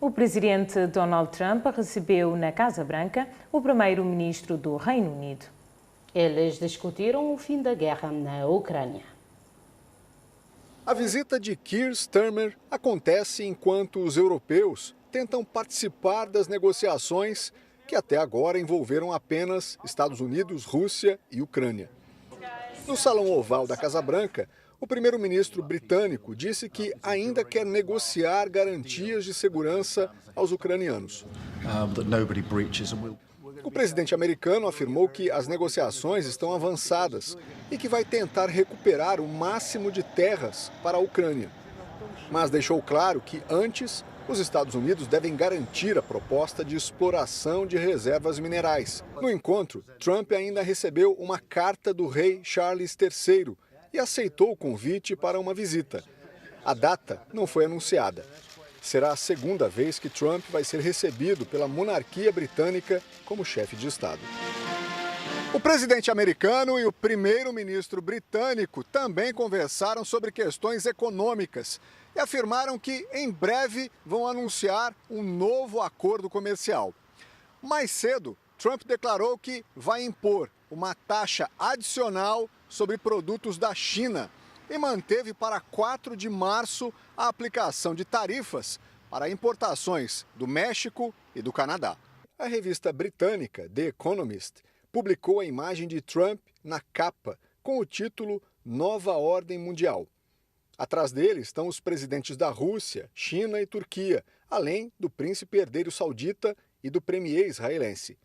O presidente Donald Trump recebeu na Casa Branca o primeiro-ministro do Reino Unido. Eles discutiram o fim da guerra na Ucrânia. A visita de Keir Starmer acontece enquanto os europeus tentam participar das negociações que até agora envolveram apenas Estados Unidos, Rússia e Ucrânia. No Salão Oval da Casa Branca, o primeiro-ministro britânico disse que ainda quer negociar garantias de segurança aos ucranianos. O presidente americano afirmou que as negociações estão avançadas e que vai tentar recuperar o máximo de terras para a Ucrânia. Mas deixou claro que, antes, os Estados Unidos devem garantir a proposta de exploração de reservas minerais. No encontro, Trump ainda recebeu uma carta do rei Charles III e aceitou o convite para uma visita. A data não foi anunciada. Será a segunda vez que Trump vai ser recebido pela monarquia britânica como chefe de Estado. O presidente americano e o primeiro-ministro britânico também conversaram sobre questões econômicas e afirmaram que em breve vão anunciar um novo acordo comercial. Mais cedo, Trump declarou que vai impor uma taxa adicional sobre produtos da China e manteve para 4 de março a aplicação de tarifas para importações do México e do Canadá. A revista britânica The Economist publicou a imagem de Trump na capa com o título Nova Ordem Mundial. Atrás dele estão os presidentes da Rússia, China e Turquia, além do príncipe herdeiro saudita e do premier israelense.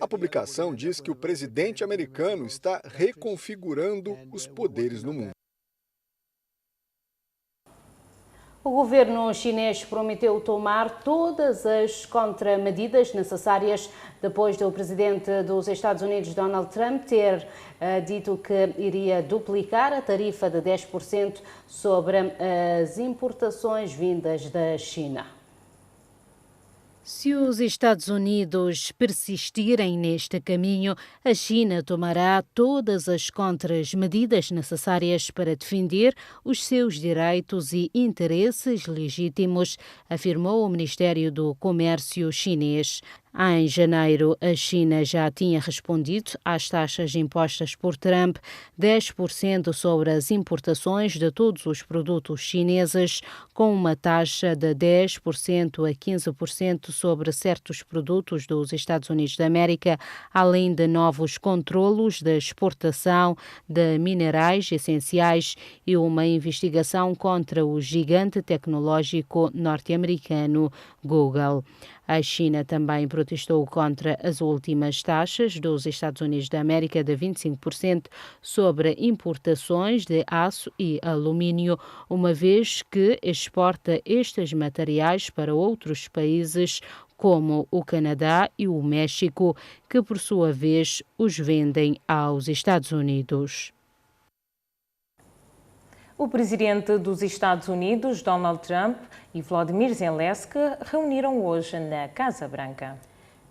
A publicação diz que o presidente americano está reconfigurando os poderes no mundo. O governo chinês prometeu tomar todas as contramedidas necessárias depois do presidente dos Estados Unidos, Donald Trump, ter dito que iria duplicar a tarifa de 10% sobre as importações vindas da China. Se os Estados Unidos persistirem neste caminho, a China tomará todas as contramedidas necessárias para defender os seus direitos e interesses legítimos, afirmou o Ministério do Comércio chinês. Em janeiro, a China já tinha respondido às taxas impostas por Trump, 10% sobre as importações de todos os produtos chineses, com uma taxa de 10% a 15% sobre certos produtos dos Estados Unidos da América, além de novos controlos de exportação de minerais essenciais e uma investigação contra o gigante tecnológico norte-americano Google. A China também protestou contra as últimas taxas dos Estados Unidos da América de 25% sobre importações de aço e alumínio, uma vez que exporta estes materiais para outros países como o Canadá e o México, que por sua vez os vendem aos Estados Unidos. O presidente dos Estados Unidos, Donald Trump, e Volodymyr Zelensky reuniram hoje na Casa Branca.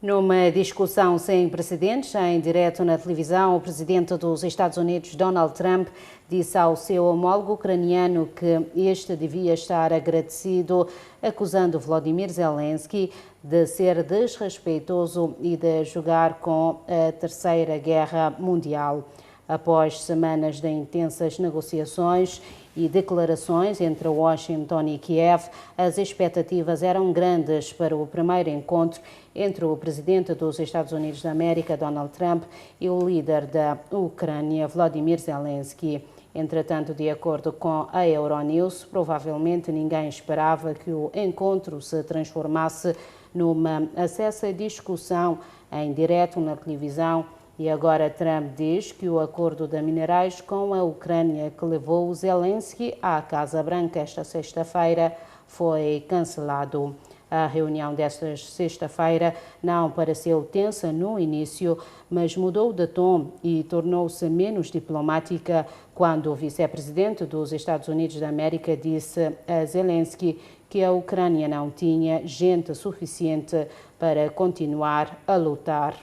Numa discussão sem precedentes, em direto na televisão, o presidente dos Estados Unidos, Donald Trump, disse ao seu homólogo ucraniano que este devia estar agradecido, acusando Volodymyr Zelensky de ser desrespeitoso e de jogar com a Terceira Guerra Mundial. Após semanas de intensas negociações e declarações entre Washington e Kiev, as expectativas eram grandes para o primeiro encontro entre o presidente dos Estados Unidos da América, Donald Trump, e o líder da Ucrânia, Volodymyr Zelensky. Entretanto, de acordo com a Euronews, provavelmente ninguém esperava que o encontro se transformasse numa acesa discussão em direto na televisão. E agora Trump diz que o acordo de minerais com a Ucrânia que levou Zelensky à Casa Branca esta sexta-feira foi cancelado. A reunião desta sexta-feira não pareceu tensa no início, mas mudou de tom e tornou-se menos diplomática quando o vice-presidente dos Estados Unidos da América disse a Zelensky que a Ucrânia não tinha gente suficiente para continuar a lutar.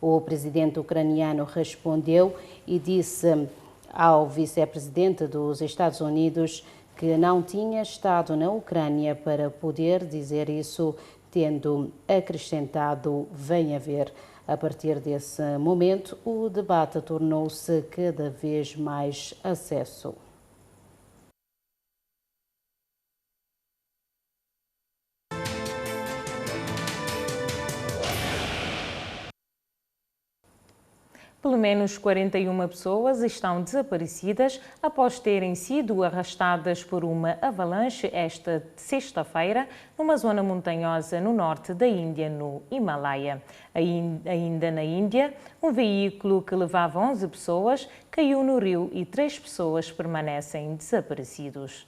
O presidente ucraniano respondeu e disse ao vice-presidente dos Estados Unidos que não tinha estado na Ucrânia para poder dizer isso, tendo acrescentado: "Venha ver". A partir desse momento, o debate tornou-se cada vez mais aceso. Pelo menos 41 pessoas estão desaparecidas após terem sido arrastadas por uma avalanche esta sexta-feira numa zona montanhosa no norte da Índia, no Himalaia. Ainda na Índia, um veículo que levava 11 pessoas caiu no rio e 3 pessoas permanecem desaparecidos.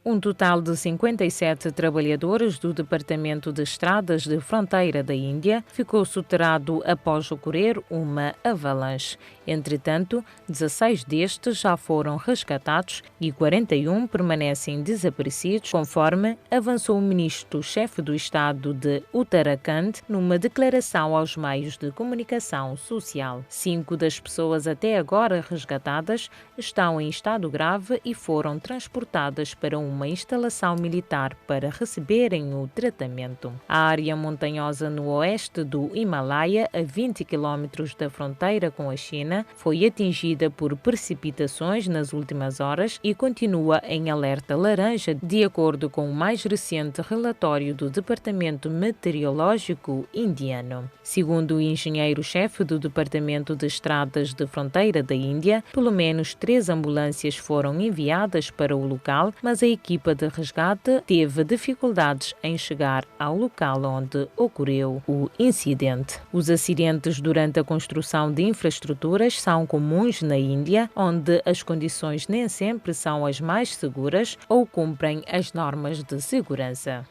Um total de 57 trabalhadores do Departamento de Estradas de Fronteira da Índia ficou soterrado após ocorrer uma avalanche. Entretanto, 16 destes já foram resgatados e 41 permanecem desaparecidos, conforme avançou o ministro-chefe do estado de Uttarakhand numa declaração aos meios de comunicação social. 5 das pessoas até agora resgatadas estão em estado grave e foram transportadas para uma instalação militar para receberem o tratamento. A área montanhosa no oeste do Himalaia, a 20 km da fronteira com a China, foi atingida por precipitações nas últimas horas e continua em alerta laranja, de acordo com o mais recente relatório do Departamento Meteorológico indiano. Segundo o engenheiro-chefe do Departamento de Estradas de Fronteira da Índia, pelo menos 3 ambulâncias foram enviadas para o local, mas a equipa de resgate teve dificuldades em chegar ao local onde ocorreu o incidente. Os acidentes durante a construção de infraestruturas são comuns na Índia, onde as condições nem sempre são as mais seguras ou cumprem as normas de segurança.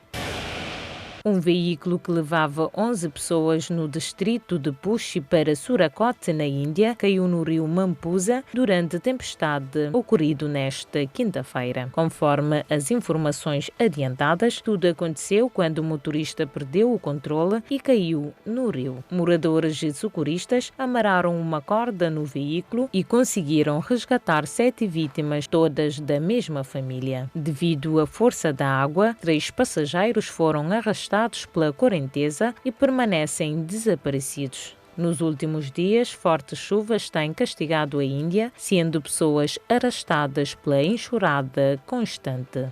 Um veículo que levava 11 pessoas no distrito de Push para Surakote, na Índia, caiu no rio Mampusa durante a tempestade ocorrido nesta quinta-feira. Conforme as informações adiantadas, tudo aconteceu quando o motorista perdeu o controle e caiu no rio. Moradores e socorristas amarraram uma corda no veículo e conseguiram resgatar 7 vítimas, todas da mesma família. Devido à força da água, 3 passageiros foram arrastados pela correnteza e permanecem desaparecidos. Nos últimos dias, fortes chuvas têm castigado a Índia, sendo pessoas arrastadas pela enxurrada constante.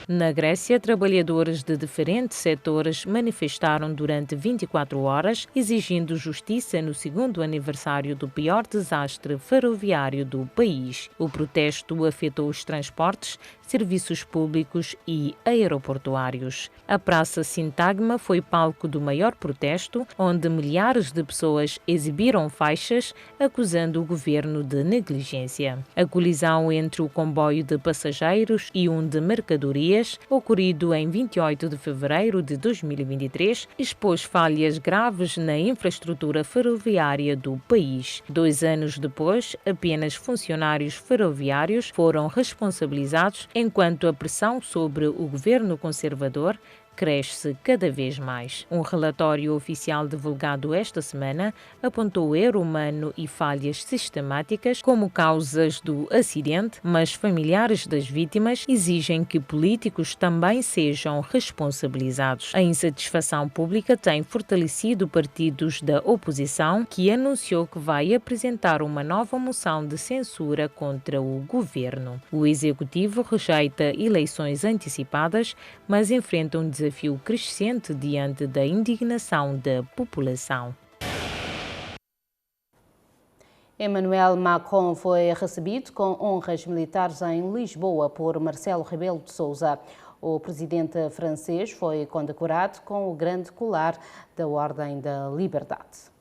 Na Grécia, trabalhadores de diferentes setores manifestaram durante 24 horas, exigindo justiça no 2º aniversário do pior desastre ferroviário do país. O protesto afetou os transportes, serviços públicos e aeroportuários. A Praça Sintagma foi palco do maior protesto, onde milhares de pessoas exibiram faixas acusando o governo de negligência. A colisão entre o comboio de passageiros e um de mercadorias, ocorrido em 28 de fevereiro de 2023, expôs falhas graves na infraestrutura ferroviária do país. 2 anos depois, apenas funcionários ferroviários foram responsabilizados, enquanto a pressão sobre o governo conservador cresce cada vez mais. Um relatório oficial divulgado esta semana apontou erro humano e falhas sistemáticas como causas do acidente, mas familiares das vítimas exigem que políticos também sejam responsabilizados. A insatisfação pública tem fortalecido partidos da oposição, que anunciou que vai apresentar uma nova moção de censura contra o governo. O executivo rejeita eleições antecipadas, mas enfrenta um desafio crescente diante da indignação da população. Emmanuel Macron foi recebido com honras militares em Lisboa por Marcelo Rebelo de Sousa. O presidente francês foi condecorado com o Grande Colar da Ordem da Liberdade.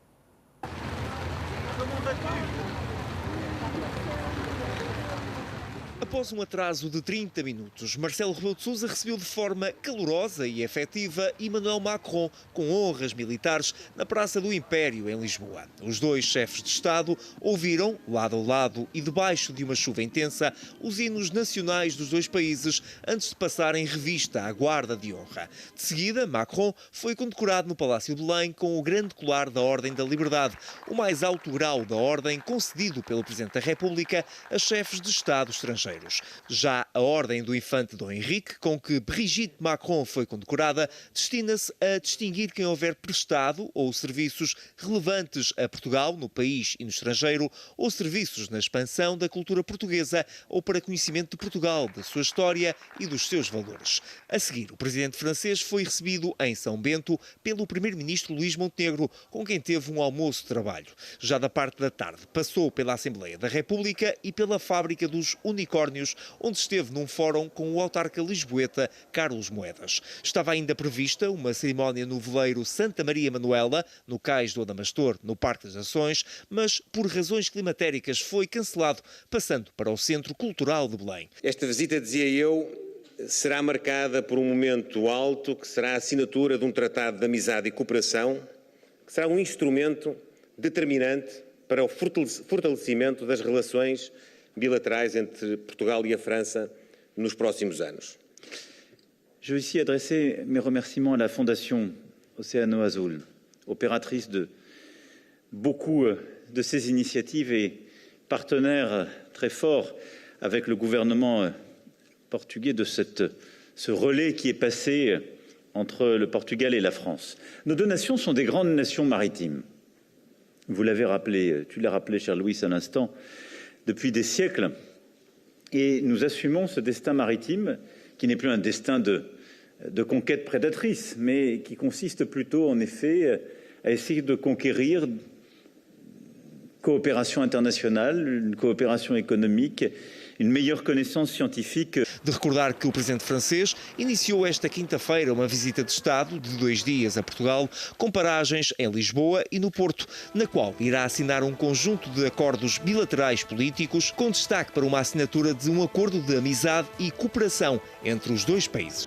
A Após um atraso de 30 minutos, Marcelo Rebelo de Sousa recebeu de forma calorosa e efetiva Emmanuel Macron com honras militares na Praça do Império, em Lisboa. Os dois chefes de Estado ouviram, lado a lado e debaixo de uma chuva intensa, os hinos nacionais dos dois países antes de passarem revista à guarda de honra. De seguida, Macron foi condecorado no Palácio de Belém com o grande colar da Ordem da Liberdade, o mais alto grau da Ordem concedido pelo Presidente da República a chefes de Estado estrangeiros. Já a Ordem do Infante Dom Henrique, com que Brigitte Macron foi condecorada, destina-se a distinguir quem houver prestado ou serviços relevantes a Portugal, no país e no estrangeiro, ou serviços na expansão da cultura portuguesa ou para conhecimento de Portugal, da sua história e dos seus valores. A seguir, o presidente francês foi recebido em São Bento pelo primeiro-ministro Luís Montenegro, com quem teve um almoço de trabalho. Já da parte da tarde, passou pela Assembleia da República e pela Fábrica dos Unicórnios, onde esteve num fórum com o autarca lisboeta Carlos Moedas. Estava ainda prevista uma cerimónia no veleiro Santa Maria Manuela, no cais do Adamastor, no Parque das Nações, mas por razões climatéricas foi cancelado, passando para o Centro Cultural de Belém. Esta visita, dizia eu, será marcada por um momento alto, que será a assinatura de um tratado de amizade e cooperação, que será um instrumento determinante para o fortalecimento das relações bilaterais entre Portugal e a França nos próximos anos. Je veux ici adresser mes remerciements à la Fondation Océano Azul, opératrice de beaucoup de ces initiatives et partenaire très fort avec le gouvernement portugais de ce relais qui est passé entre le Portugal et la France. Nos deux nations sont des grandes nations maritimes. Vous l'avez rappelé, tu l'as rappelé, cher Louis, à l'instant, depuis des siècles, et nous assumons ce destin maritime qui n'est plus un destin de conquête prédatrice, mais qui consiste plutôt, en effet, à essayer de conquérir coopération internationale, une coopération économique, une meilleure connaissance scientifique. De recordar que o presidente francês iniciou esta quinta-feira uma visita de Estado de 2 dias a Portugal, com paragens em Lisboa e no Porto, na qual irá assinar um conjunto de acordos bilaterais políticos, com destaque para uma assinatura de um acordo de amizade e cooperação entre os dois países.